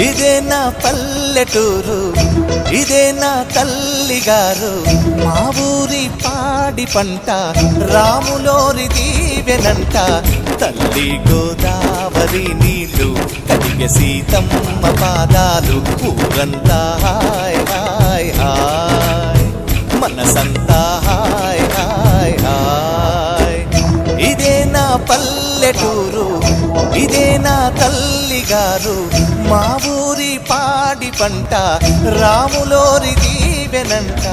ఇదే నా పల్లెటూరు, ఇదే నా తల్లిగారు. మా ఊరి పాడి పంట రాములోరి దీవెనంట. తల్లి గోదావరి నీళ్ళు కలిగే సీతమ్మ పాదాలు. ఊరంతా హాయ్ హాయ్ హాయ్, మనసంతా హాయ్ హాయ్ హాయ్. ఇదే నా పల్లెటూరు, ఇదే నా తల్లిగారు. మా ఊరి పాడి పంట రాములోరి దీవెనంట.